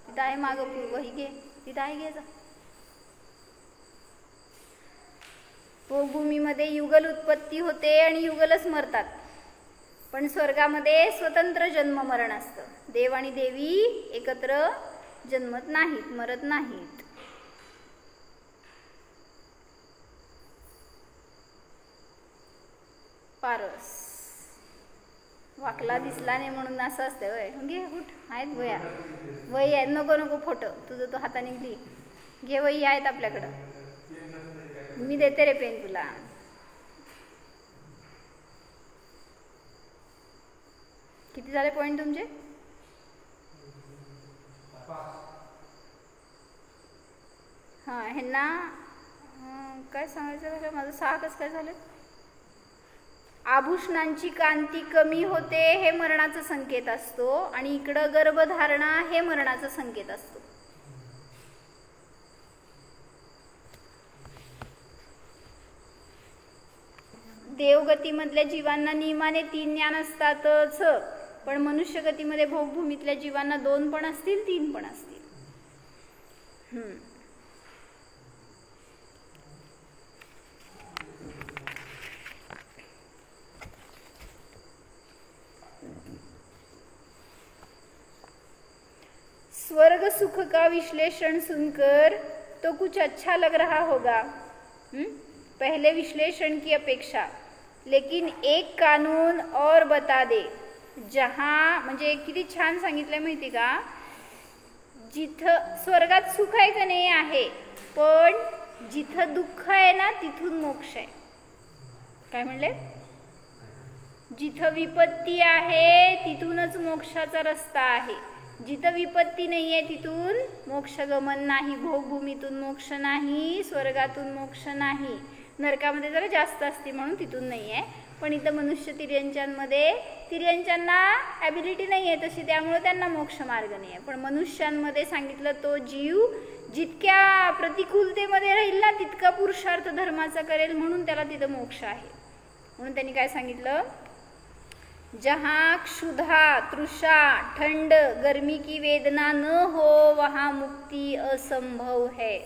तिथं आहे माग वही घे, तिथं आहे घे जा. भोगभूमीमध्ये युगल उत्पत्ती होते आणि युगलच मरतात. पण स्वर्गामध्ये स्वतंत्र जन्म मरण असतं. देव आणि देवी एकत्र जन्मत नाहीत, मरत नाहीत. पारस वाकला दिसला नाही म्हणून असं असतं वय. घे उठ, आहेत वया, वही आहेत. नको नको फोटो तुझं तो हाताने लिही. घे वही आहेत आपल्याकडं, मी देते रे पेन तुला. किती झाले पॉइंट तुमचे? हां ह्यांना काय सांगायचं झालं माझं? 6 कसं काय झालं? आभूषणांची कांती कमी होते हे मरणाचा संकेत असतो आणि इकडं गर्भधारणा हे मरणाचा संकेत असतो. देवगतीमधल्या जीवांना नियमाने 3 ज्ञान असतातच, पण मनुष्यगतीमध्ये भोगभूमीतल्या जीवांना 2 पण असतील, 3 पण असतील. स्वर्ग सुख का विश्लेषण सुनकर तो कुछ अच्छा लग रहा होगा पहले विश्लेषण की अपेक्षा, लेकिन एक कानून और बता दे. जहां म्हणजे किती छान सांगितलंय माहिती का? जिथं स्वर्गात सुख आहे का नाही आहे, पण जिथं दुःख आहे ना तिथून मोक्ष आहे. काय म्हणले? जिथं विपत्ती आहे तिथूनच मोक्षाचा रस्ता आहे. जिथं विपत्ती नाही आहे तिथून मोक्षगमन नाही. भोगभूमीतून मोक्ष नाही, स्वर्गातून मोक्ष नाही. नरकामध्ये जरा जास्त असते म्हणून तिथून नाही आहे. पण इथं मनुष्य तिर्यंच्यांमध्ये तिर्यंच्यांना ॲबिलिटी नाही आहे तशी, त्यामुळे त्यांना मोक्ष मार्ग नाही आहे. पण मनुष्यांमध्ये सांगितलं तो जीव जितक्या प्रतिकूलतेमध्ये राहील ना तितका पुरुषार्थ धर्माचा करेल म्हणून त्याला तिथं मोक्ष आहे. म्हणून त्यांनी काय सांगितलं? जहाँ क्षुधा, तृषा, ठंड, गर्मी की वेदना न हो वहाँ मुक्ति असंभव है.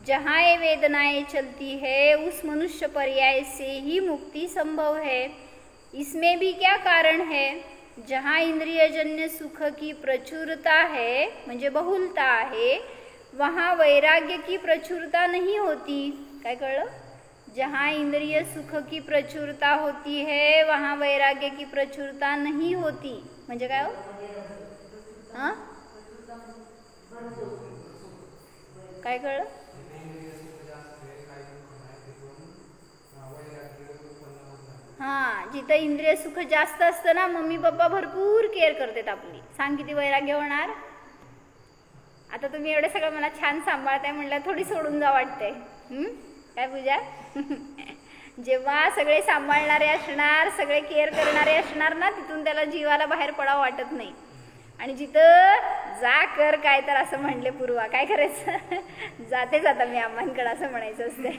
जहाँ ये वेदनाएं चलती है उस मनुष्य पर्याय से ही मुक्ति संभव है. इसमें भी क्या कारण है? जहाँ इंद्रियजन्य सुख की प्रचुरता है म्हणजे बहुलता आहे, वहाँ वैराग्य की प्रचुरता नहीं होती. काय कळलं? जहाँ इंद्रिय सुख की प्रचुरता होती है वहाँ वैराग्य की प्रचुरता नहीं होती. म्हणजे काय हो? हां काय कळलं? हां जिथं इंद्रिय सुख जास्त असतं ना मम्मी पप्पा भरपूर केअर करतात आपली. सांग किती वैराग्य होणार? आता तुम्ही एवढं सगळं मला छान सांभाळताय म्हणलं थोडी सोडून जा वाटतंय. काय पूजा? जेव्हा सगळे सांभाळणारे असणार, सगळे केअर करणारे असणार ना तिथून त्याला जीवाला बाहेर पडावं वाटत नाही. आणि जिथं जा कर काय तर असं म्हणले पूर्वा, काय करायचं? जातेच आता मी अम्मांकडे असं म्हणायचं असते.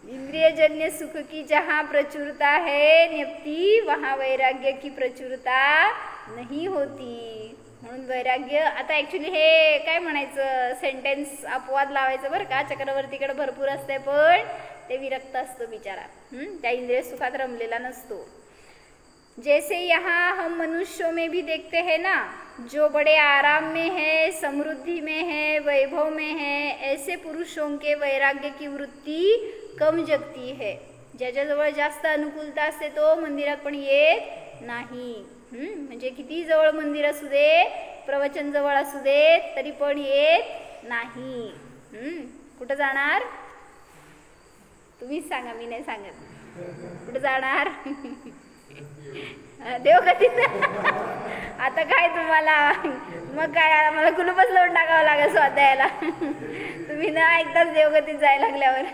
इंद्रियजन्य सुख की जहाँ प्रचुरता है नियति वहाँ वैराग्य की प्रचुरता नहीं होती. म्हणून वैराग्य आता ॲक्च्युली हे काय म्हणायचं सेंटेन्स अपवाद लावायचं बरं का. चक्रवर्तीकडे भरपूर असते पण ते विरक्त असतो बिचारा, त्या इंद्रिय सुखात रमलेला नसतो. जैसे यहाँ हम मनुष्यों में भी देखते हैं ना, जो बड़े आराम में है, समृद्धि में है, वैभव में है, ऐसे पुरुषों के वैराग्य की वृत्ती कम जगती है. ज्याच्याजवळ जास्त अनुकूलता असते तो मंदिरात पण येत नाही. म्हणजे किती जवळ मंदिर असू दे, प्रवचन जवळ असू दे, तरी पण येत नाही. कुठं जाणार तुम्हीच सांगा, मी नाही सांगत. कुठं जाणार? देवगतीत. आता काय तुम्हाला, मग काय मला कुलूपच लावून टाकावं लागेल स्वाध्यायाला. तुम्ही ना एकदाच देवगतीत जायला लागल्यावर.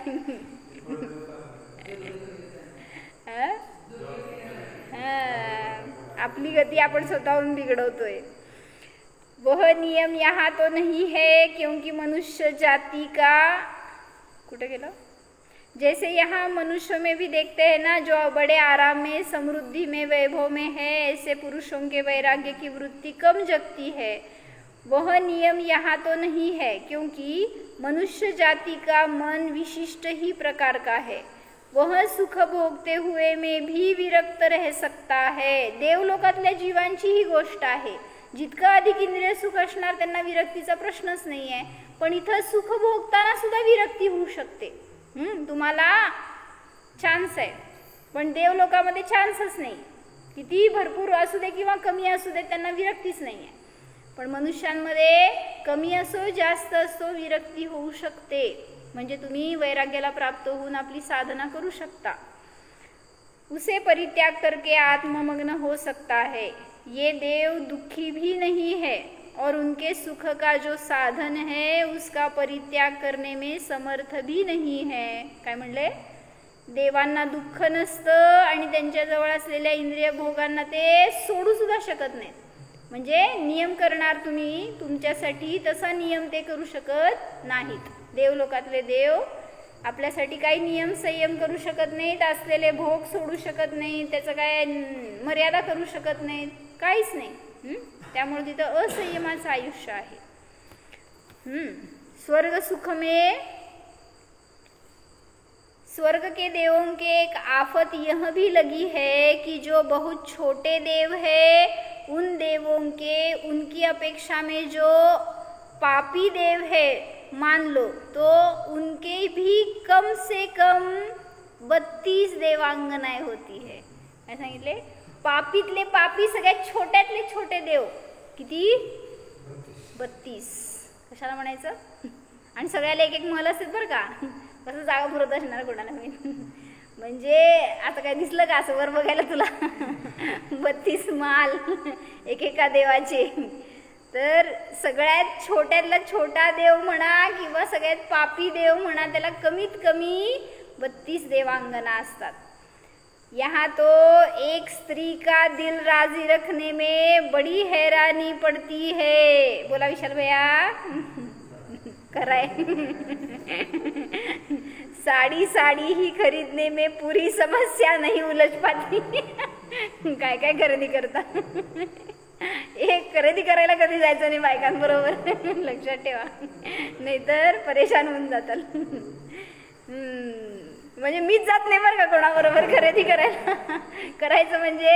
आपली गती आपण स्वतःहून बिघडवतोय. वह नियम यहाँ तो नहीं है क्योंकि मनुष्य जाति का, कुठे गेलं, जैसे यहाँ मनुष्यों में भी देखते हैं ना, जो बड़े आराम में, समृद्धि में, वैभव में है, ऐसे पुरुषों के वैराग्य की वृत्ति कम जगती है. वह नियम यहाँ तो नहीं है क्योंकि मनुष्य जाति का मन विशिष्ट ही प्रकार का है. वह सुख भोगते हुए में भी विरक्त रह सकता है. देवलोकातल्या जीवांची ही गोष्ट आहे. जितकं अधिक इंद्रिय सुख असणार त्यांना विरक्तीचा प्रश्नच नाही आहे. पण इथं सुख भोगताना सुद्धा विरक्ती होऊ शकते. तुम्हाला चान्स आहे, पण देवलोकामध्ये चान्सच नाही. किती भरपूर असू दे किंवा कमी असू दे, त्यांना विरक्तीच नाही आहे. पण मनुष्यांमध्ये कमी असो जास्त असो विरक्ती होऊ शकते. म्हणजे तुम्ही वैराग्याला प्राप्त होऊन आपली साधना करू शकता. उसे परित्याग करके आत्ममग्न हो सकता है. ये देव दुखी भी नहीं है और उनके सुख का जो साधन है उसका परित्याग करने में समर्थ भी नहीं है. काय म्हणले? देवांना दुःख नसतं आणि त्यांच्याजवळ असलेल्या इंद्रिय भोगांना ते सोडू सुद्धा शकत नाहीत. म्हणजे नियम करणार तुम्ही, तुमच्यासाठी तसा नियम ते करू शकत नाहीत. देवलोकातले देव आपल्यासाठी काही नियम संयम करू शकत नाहीत, असलेले भोग सोडू शकत नाहीत, त्याचं काय मर्यादा करू शकत नाहीत, काहीच नाही. त्यामुळे तिथं असंयमाचं आयुष्य आहे. स्वर्ग सुख में स्वर्ग के देवों के एक आफत यह भी लगी है कि जो बहुत छोटे देव है, उन देवों के उनकी अपेक्षा में जो पापी देव है मान लो, तो उनके भी कम से कम 32 देवांगनाएं होती है. काय सांगितले? पापीतले पापी सगळ्यात छोट्यातले छोटे देव किती? 32. कशाला म्हणायचं? आणि सगळ्याला एक एक महल असतात बरं का. कसं जागा पुरत असणार कोणाला मी. म्हणजे आता काय दिसलं का असं वर बघायला तुला? 32 माल एकेका देवाचे. तर सगळ्यात छोट्यातला छोटा देव म्हणा किंवा सगळ्यात पापी देव म्हणा, त्याला कमीत कमी 32 देवांगना असतात. यहाँ तो एक स्त्री का दिल राजी रखने में बड़ी हैरानी पड़ती है. बोला विशाल भैया. कराय. साड़ी साड़ी ही खरीदने में पूरी समस्या नहीं उलझ पाती. काय काय खरेदी करता. एक खरेदी करायला कधी जायचं नाही बायकांबरोबर, लक्षात ठेवा, नाहीतर परेशान होऊन जातात. म्हणजे मीच जात नाही बरं का कोणाबरोबर खरेदी करायला. करायचं म्हणजे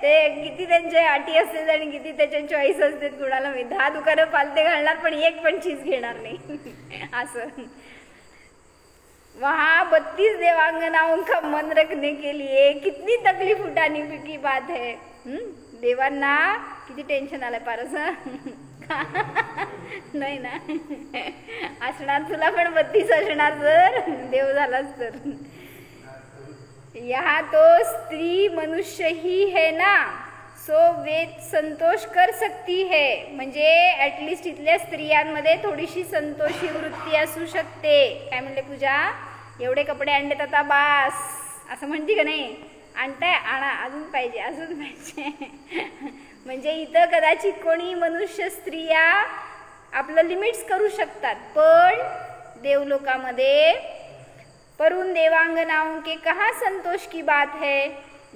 ते किती त्यांचे अटी असतात आणि किती त्याचे चॉईस असतात कुणाला. मी 10 दुकानं पालते घालणार पण एक पण चीज घेणार नाही असं. वहाँ 32 देवांगनाओं का मन रखने के लिए कितनी तकलीफ उठाने की बात है. देवांना किती टेन्शन आलंय पारस. नाही ना, असणार तुला पण 32 असणार जर देव झालाच तर. यहाँ तो स्त्री मनुष्य ही है ना, सो वे संतोष कर सकती है. म्हणजे ऍटलिस्ट इथल्या स्त्रियांमध्ये थोडीशी संतोषी वृत्ती असू शकते. काय म्हणले पूजा? एवढे कपडे आणलेत आता बास असं म्हणते का नाही? आणताय, आणा, अजून पाहिजे, अजून पाहिजे. म्हणजे इथं कदाचित कोणी मनुष्य स्त्रिया आपलं लिमिट्स करू शकतात, पण देवलोकामध्ये पर उन देवांगनाओं के कहाँ संतोष की बात है.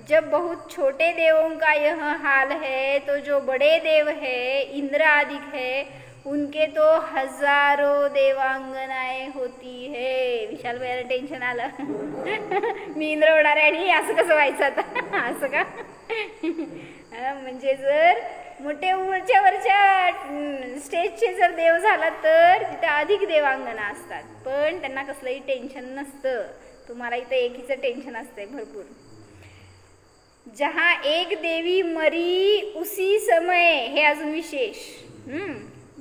जब बहुत छोटे देवों का यह हाल है तो जो बड़े देव है, इंद्र आदि है, उनके तो हजारों देवांगनाएं होती है. विशाल भैयाला टेन्शन आलं. मी इंद्र होणार आहे आणि असं कसं व्हायचं आता, असं का. म्हणजे जर मोठे वरच्या स्टेजचे जर देव झाला तर तिथे अधिक देवांगना असतात, पण त्यांना कसलंही टेन्शन नसतं. तुम्हाला इथं एकीचं टेन्शन असतंय भरपूर. जहाँ एक देवी मरी उसी समय, हे अजून विशेष.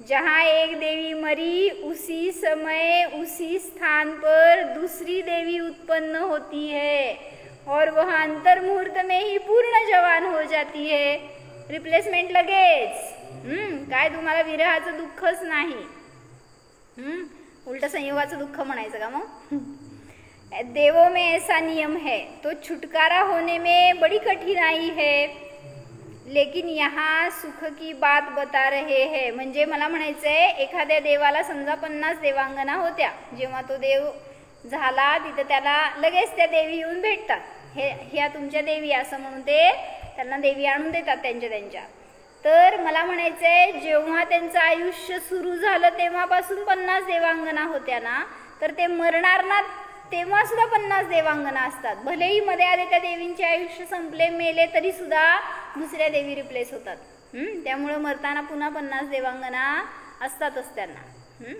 जहाँ एक देवी मरी उसी समय उसी स्थान पर दूसरी देवी उत्पन्न होती है और वह अंतर मुहूर्त में ही पूर्ण जवान हो जाती है. रिप्लेसमेंट लगेच. काय तुम्हाला विरहाचं दुःखच नाही, उलट संयोगाचं दुःख म्हणायचं का मग. देवों में ऐसा नियम है तो छुटकारा होने में बड़ी कठिनाई है, लेकिन यहाँ सुख की बात बता रहे हैं. म्हणजे मला म्हणायचंय, एखाद्या देवाला समजा 50 देवांगना होत्या, जेव्हा तो देव झाला तिथं त्याला लगेच त्या देवी येऊन भेटतात. ह्या तुमच्या देवी असं म्हणून ते त्यांना देवी आणून देतात त्यांच्या. तर मला म्हणायचंय, जेव्हा त्यांचं आयुष्य सुरू झालं तेव्हापासून 50 देवांगना होत्या ना, तर ते मरणार ना तेव्हा सुद्धा 50 देवांगना असतात. भलेही मध्ये आले त्या देवींचे आयुष्य संपले, मेले, तरी सुद्धा दुसऱ्या देवी रिप्लेस होतात. त्यामुळे मरताना पुन्हा 50 देवांगना असतातच त्यांना.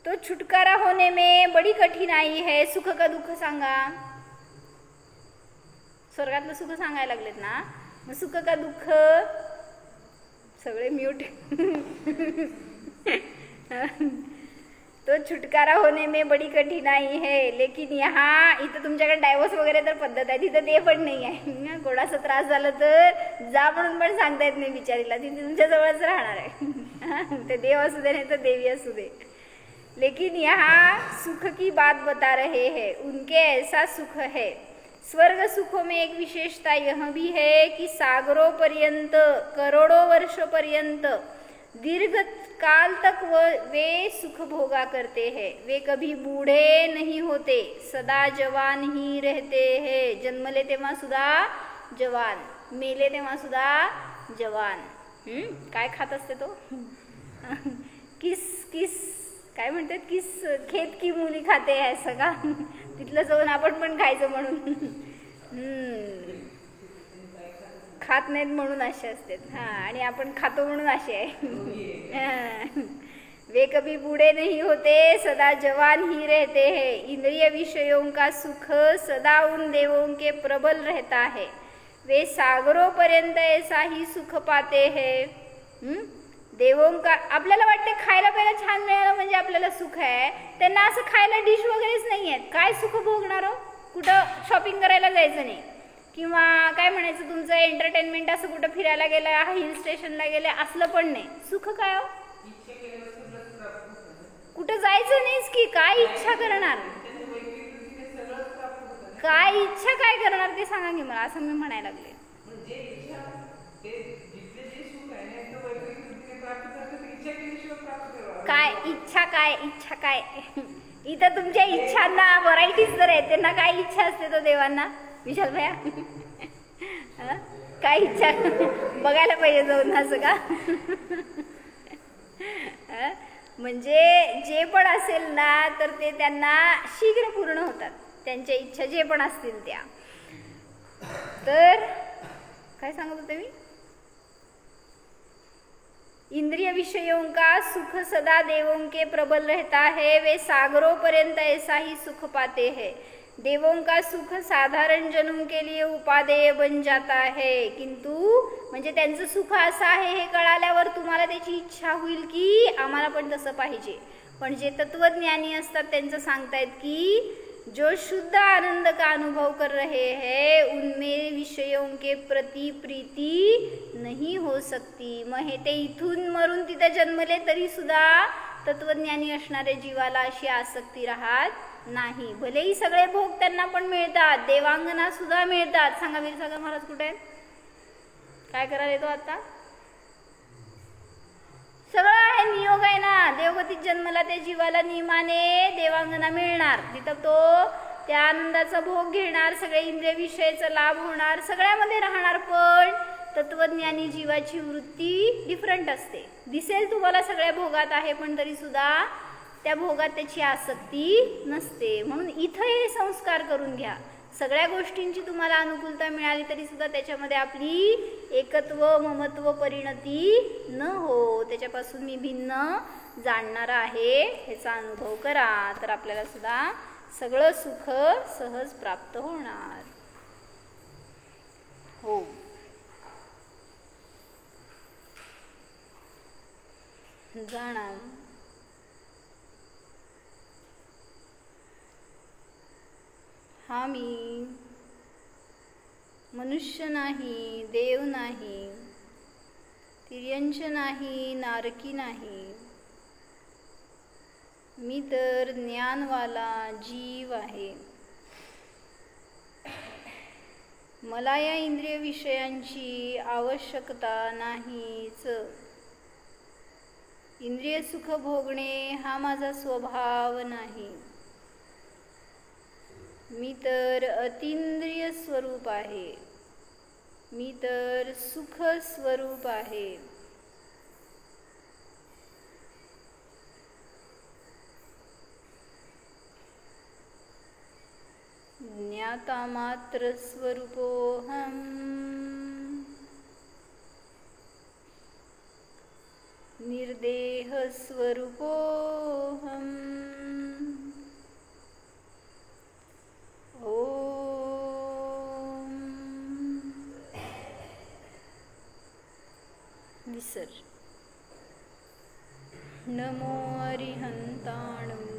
तो छुटकारा होने में बड़ी कठिनाई है. सुख का दुःख सांगा. स्वर्गातलं सुख सांगायला लागलेत ना, मग सुख का दुःख. सगळे म्यूट. तो छुटकारा होने में बड़ी कठिनाई है, लेकिन यहाँ, इथं तुमच्याकडे डायव्होर्स वगैरे तर पद्धत आहे, तिथं ते पण नाही आहे. कोणाचा त्रास झाला तर जा म्हणून पण सांगता येत नाही बिचारीला, ती तुमच्या जवळच राहणार आहे. ते देव असू दे नाही तर देवी असू दे. लेकिन यहाँ सुख की बात बता रहे हैं, उनके ऐसा सुख है. स्वर्ग सुखों में एक विशेषता यह भी है कि सागरों पर्यंत, करोड़ों वर्षों पर्यंत, दीर्घ काल तक वे सुख भोगा करते हैं. वे कभी बूढ़े नहीं होते, सदा जवान ही रहते हैं. जन्मले तेव्हा सुद्धा जवान, मेले तेव्हा सुद्धा जवान. काय खात असते तो. किस काय म्हणतात, किस खेत की मुली खाते असं का. तिथलं जाऊन आपण पण खायचं म्हणून. खात नाहीत म्हणून असे असतात. आणि आपण खातो म्हणून असे आहे. वे कभी बूढ़े नहीं होते, सदा जवान ही रहते हैं. इंद्रिय विषयों का सुख सदा उन देवों के प्रबल रहता है. वे सागरों पर्यंत ऐसा ही सुख पाते हैं. देवों का, आपल्याला वाटते खायला प्यायला छान मिळालं म्हणजे आपल्याला सुख आहे. त्यांना असं खायला डिश वगैरेच नाही आहेत, काय सुख भोगणार हो. कुठं शॉपिंग करायला जायचं नाही, किंवा काय म्हणायचं तुमचं एंटरटेनमेंट असं कुठं फिरायला गेलं, हिल स्टेशनला गेले, असलं पण नाही. सुख काय हो. कुठं जायचं नाहीच की, काय इच्छा करणार, काय इच्छा काय करणार ते सांगा की मला, असं मी म्हणायला लागले. काय इच्छा, काय इच्छा काय. इथं तुमच्या इच्छांना व्हरायटीज जर आहेत, त्यांना काय इच्छा असते तो देवांना. विशाल भैया काय इच्छा बघायला पाहिजे जाऊन, असं का. म्हणजे जे पण असेल ना तर ते त्यांना शीघ्र पूर्ण होतात, त्यांच्या इच्छा जे पण असतील त्या. तर काय सांगत होते मी. इंद्रिय विषयों का सुख सदा देवों के प्रबल रहता है. वे सागरों पर्यंत ऐसा ही सुख पाते हैं. देवों का सुख साधारण जनों के लिए उपादेय बन जाता है. किंतु म्हणजे त्यांचं सुख असं आहे हे कळाल्यावर तुम्हाला त्याची इच्छा होईल की आम्हाला पण तसं पाहिजे. पण जे तत्वज्ञानी असतात त्यांचं सांगतायत की जो शुद्ध आनंद का अनुभव कर रहे हैं उनमें विषयों के प्रति प्रीति नहीं हो सकती. मग हे ते इथून मरून तिथे जन्मले तरी सुद्धा तत्वज्ञानी असणाऱ्या जीवाला अशी आसक्ती राहत नाही. भलेही सगळे भोग त्यांना पण मिळतात, देवांगना सुद्धा मिळतात. सांगा वीरसागर महाराज कुठे आहेत, काय करायला येतो आता. सगळं आहे, नियोग आहे ना. देवगतीत जन्मला त्या जीवाला नियमाने देवांगना मिळणार, तिथं तो त्या आनंदाचा भोग घेणार, सगळे इंद्रिय विषयाचा लाभ होणार, सगळ्यामध्ये राहणार. पण तत्वज्ञानी जीवाची वृत्ती डिफरंट असते. दिसेल तुम्हाला सगळ्या भोगात आहे, पण तरी सुद्धा त्या भोगात त्याची आसक्ती नसते. म्हणून इथं हे संस्कार करून घ्या. सगळ्या गोष्टींची तुम्हाला अनुकूलता मिळाली तरी सुद्धा त्याच्यामध्ये आपली एकत्व ममत्व परिणती न हो, त्याच्यापासून मी भिन्न जाणणारा आहे ह्याचा अनुभव करा. तर आपल्याला सुद्धा सगळं सुख सहज प्राप्त होणार. हो. जाणार. हा मी मनुष्य नाही, देव नाही, तिर्यंच नाही, नारकी नाही. मी तर ज्ञानवाला जीव आहे. मला या इंद्रिय विषयांची आवश्यकता नाहीच. इंद्रिय सुख भोगणे हा माझा स्वभाव नाही. मी तर अतींद्रिय स्वरूप आहे. मी तर सुख स्वरूप आहे. ज्ञाता मात्र स्वरूपोऽहम्. निर्देह स्वरूपोऽहम्. विसर्ज. नमो अरिहंताणं